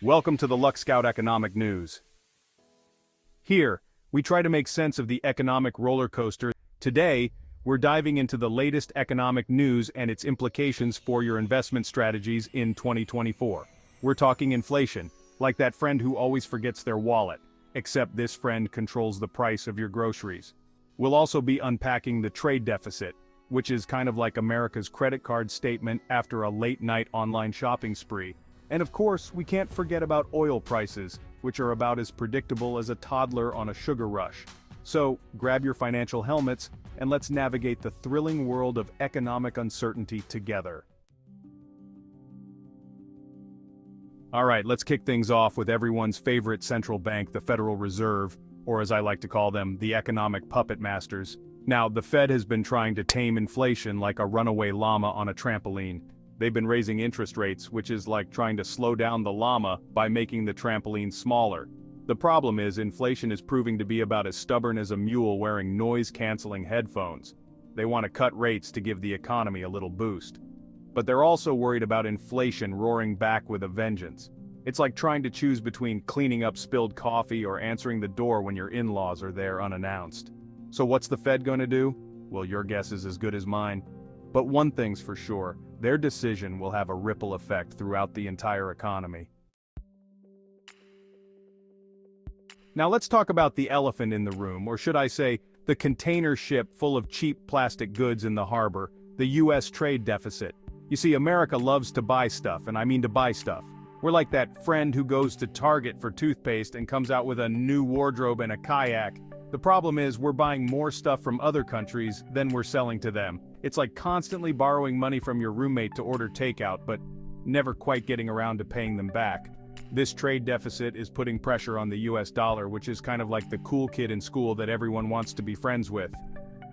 Welcome to the LuckScout Economic News. Here, we try to make sense of the economic roller coaster. Today, we're diving into the latest economic news and its implications for your investment strategies in 2024. We're talking inflation, like that friend who always forgets their wallet, except this friend controls the price of your groceries. We'll also be unpacking the trade deficit, which is kind of like America's credit card statement after a late-night online shopping spree. And of course, we can't forget about oil prices, which are about as predictable as a toddler on a sugar rush. So, grab your financial helmets, and let's navigate the thrilling world of economic uncertainty together. Alright, let's kick things off with everyone's favorite central bank, the Federal Reserve, or as I like to call them, the economic puppet masters. Now, the Fed has been trying to tame inflation like a runaway llama on a trampoline. They've been raising interest rates, which is like trying to slow down the llama by making the trampoline smaller. The problem is inflation is proving to be about as stubborn as a mule wearing noise-canceling headphones. They want to cut rates to give the economy a little boost. But they're also worried about inflation roaring back with a vengeance. It's like trying to choose between cleaning up spilled coffee or answering the door when your in-laws are there unannounced. So what's the Fed going to do? Well, your guess is as good as mine. But one thing's for sure, their decision will have a ripple effect throughout the entire economy. Now let's talk about the elephant in the room, or should I say, the container ship full of cheap plastic goods in the harbor, the US trade deficit. You see, America loves to buy stuff, and I mean to buy stuff. We're like that friend who goes to Target for toothpaste and comes out with a new wardrobe and a kayak. The problem is we're buying more stuff from other countries than we're selling to them. It's like constantly borrowing money from your roommate to order takeout, but never quite getting around to paying them back. This trade deficit is putting pressure on the US dollar, which is kind of like the cool kid in school that everyone wants to be friends with.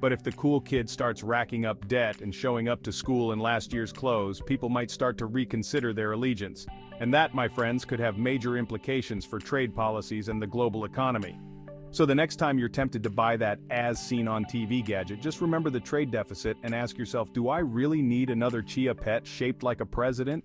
But if the cool kid starts racking up debt and showing up to school in last year's clothes, people might start to reconsider their allegiance. And that, my friends, could have major implications for trade policies and the global economy. So the next time you're tempted to buy that as-seen-on-TV gadget, just remember the trade deficit and ask yourself, do I really need another Chia pet shaped like a president?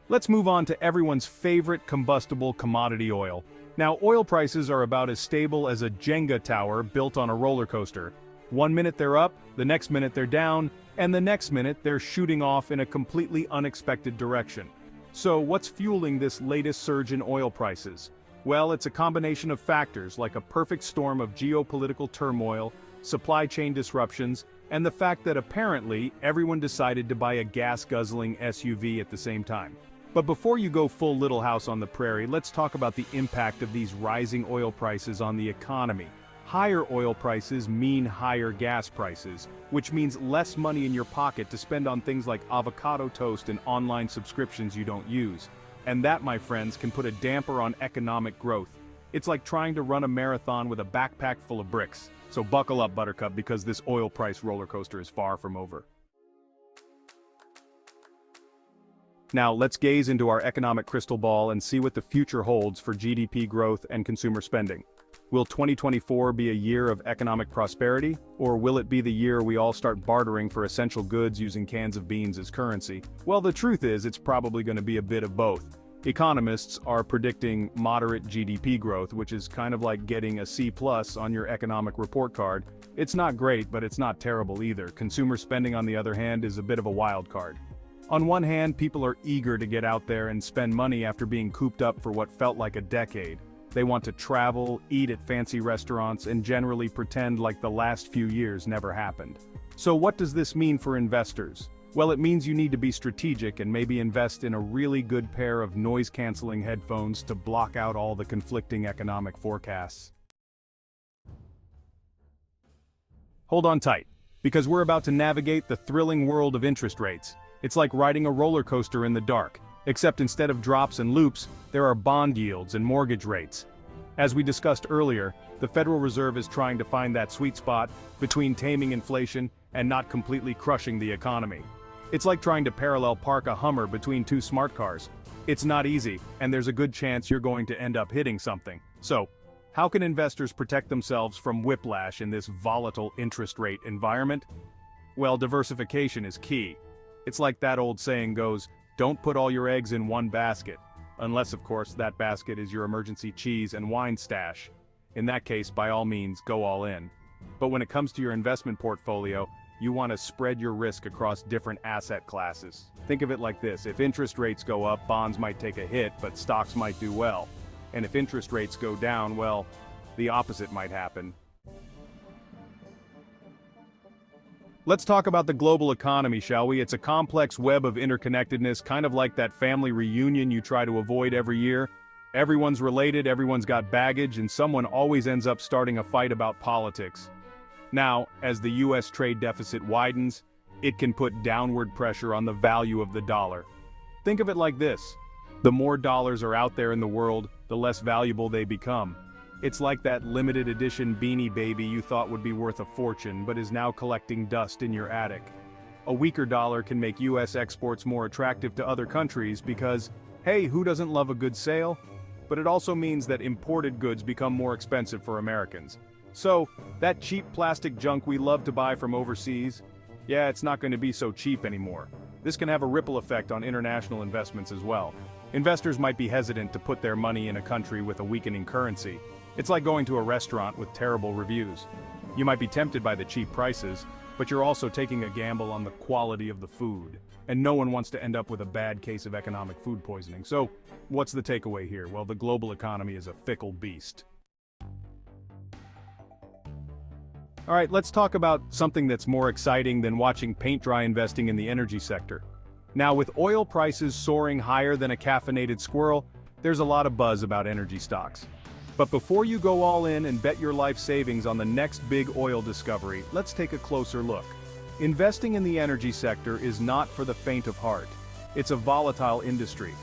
Let's move on to everyone's favorite combustible commodity, oil. Now, oil prices are about as stable as a Jenga tower built on a roller coaster. One minute they're up, the next minute they're down, and the next minute they're shooting off in a completely unexpected direction. So what's fueling this latest surge in oil prices? Well, it's a combination of factors like a perfect storm of geopolitical turmoil, supply chain disruptions, and the fact that apparently everyone decided to buy a gas-guzzling SUV at the same time. But before you go full Little House on the Prairie, let's talk about the impact of these rising oil prices on the economy. Higher oil prices mean higher gas prices, which means less money in your pocket to spend on things like avocado toast and online subscriptions you don't use. And that, my friends, can put a damper on economic growth. It's like trying to run a marathon with a backpack full of bricks. So buckle up, Buttercup, because this oil price roller coaster is far from over. Now, let's gaze into our economic crystal ball and see what the future holds for GDP growth and consumer spending. Will 2024 be a year of economic prosperity, or will it be the year we all start bartering for essential goods using cans of beans as currency? Well, the truth is, it's probably going to be a bit of both. Economists are predicting moderate GDP growth, which is kind of like getting a C+ on your economic report card. It's not great, but it's not terrible either. Consumer spending, on the other hand, is a bit of a wild card. On one hand, people are eager to get out there and spend money after being cooped up for what felt like a decade. They want to travel, eat at fancy restaurants, and generally pretend like the last few years never happened. So what does this mean for investors? Well, it means you need to be strategic and maybe invest in a really good pair of noise-canceling headphones to block out all the conflicting economic forecasts. Hold on tight, because we're about to navigate the thrilling world of interest rates. It's like riding a roller coaster in the dark, except instead of drops and loops, there are bond yields and mortgage rates. As we discussed earlier, the Federal Reserve is trying to find that sweet spot between taming inflation and not completely crushing the economy. It's like trying to parallel park a Hummer between two smart cars. It's not easy, and there's a good chance you're going to end up hitting something. So, how can investors protect themselves from whiplash in this volatile interest rate environment? Well, diversification is key. It's like that old saying goes, Don't put all your eggs in one basket. Unless, of course, that basket is your emergency cheese and wine stash. In that case, by all means, go all in. But when it comes to your investment portfolio, you want to spread your risk across different asset classes. Think of it like this: if interest rates go up, bonds might take a hit, but stocks might do well. And if interest rates go down, well, the opposite might happen. Let's talk about the global economy, shall we? It's a complex web of interconnectedness, kind of like that family reunion you try to avoid every year. Everyone's related, everyone's got baggage, and someone always ends up starting a fight about politics. Now, as the US trade deficit widens, it can put downward pressure on the value of the dollar. Think of it like this: the more dollars are out there in the world, the less valuable they become. It's like that limited edition Beanie Baby you thought would be worth a fortune but is now collecting dust in your attic. A weaker dollar can make US exports more attractive to other countries because, hey, who doesn't love a good sale? But it also means that imported goods become more expensive for Americans. So, that cheap plastic junk we love to buy from overseas, yeah, it's not going to be so cheap anymore. This can have a ripple effect on international investments as well. Investors might be hesitant to put their money in a country with a weakening currency. It's like going to a restaurant with terrible reviews. You might be tempted by the cheap prices, but you're also taking a gamble on the quality of the food. And no one wants to end up with a bad case of economic food poisoning. So, what's the takeaway here? Well, the global economy is a fickle beast. Alright, let's talk about something that's more exciting than watching paint dry investing in the energy sector. Now, with oil prices soaring higher than a caffeinated squirrel, there's a lot of buzz about energy stocks. But before you go all in and bet your life savings on the next big oil discovery, let's take a closer look. Investing in the energy sector is not for the faint of heart. It's a volatile industry,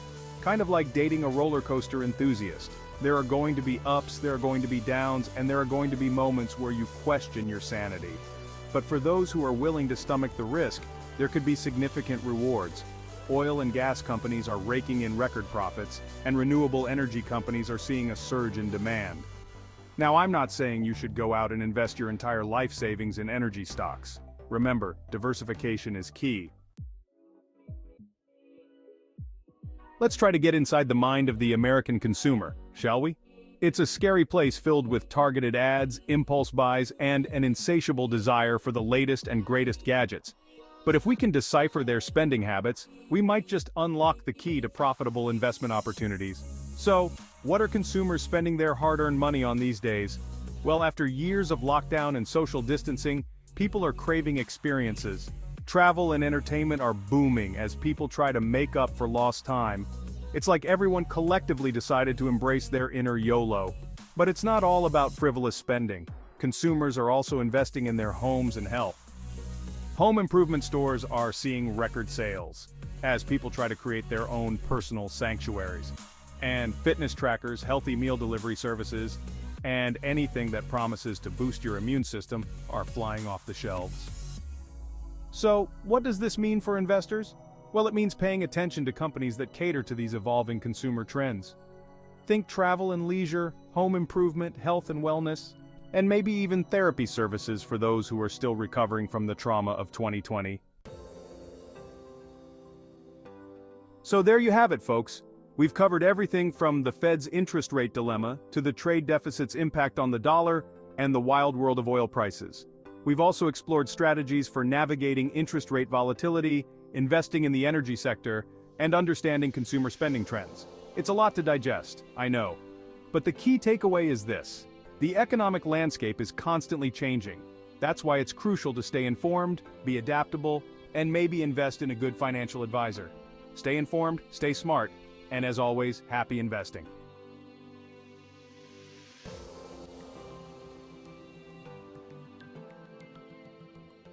kind of like dating a roller coaster enthusiast. There are going to be ups, there are going to be downs, and there are going to be moments where you question your sanity. But for those who are willing to stomach the risk, there could be significant rewards. Oil and gas companies are raking in record profits, and renewable energy companies are seeing a surge in demand. Now, I'm not saying you should go out and invest your entire life savings in energy stocks. Remember, diversification is key. Let's try to get inside the mind of the American consumer, shall we? It's a scary place filled with targeted ads, impulse buys, and an insatiable desire for the latest and greatest gadgets. But if we can decipher their spending habits, we might just unlock the key to profitable investment opportunities. So, what are consumers spending their hard-earned money on these days? Well, after years of lockdown and social distancing, people are craving experiences. Travel and entertainment are booming as people try to make up for lost time. It's like everyone collectively decided to embrace their inner YOLO. But it's not all about frivolous spending. Consumers are also investing in their homes and health. Home improvement stores are seeing record sales as people try to create their own personal sanctuaries. And fitness trackers, healthy meal delivery services, and anything that promises to boost your immune system are flying off the shelves. So, what does this mean for investors? Well, it means paying attention to companies that cater to these evolving consumer trends. Think travel and leisure, home improvement, health and wellness, and maybe even therapy services for those who are still recovering from the trauma of 2020. So there you have it, folks. We've covered everything from the Fed's interest rate dilemma to the trade deficit's impact on the dollar and the wild world of oil prices. We've also explored strategies for navigating interest rate volatility, investing in the energy sector, and understanding consumer spending trends. It's a lot to digest, I know. But the key takeaway is this: the economic landscape is constantly changing. That's why it's crucial to stay informed, be adaptable, and maybe invest in a good financial advisor. Stay informed, stay smart, and as always, happy investing.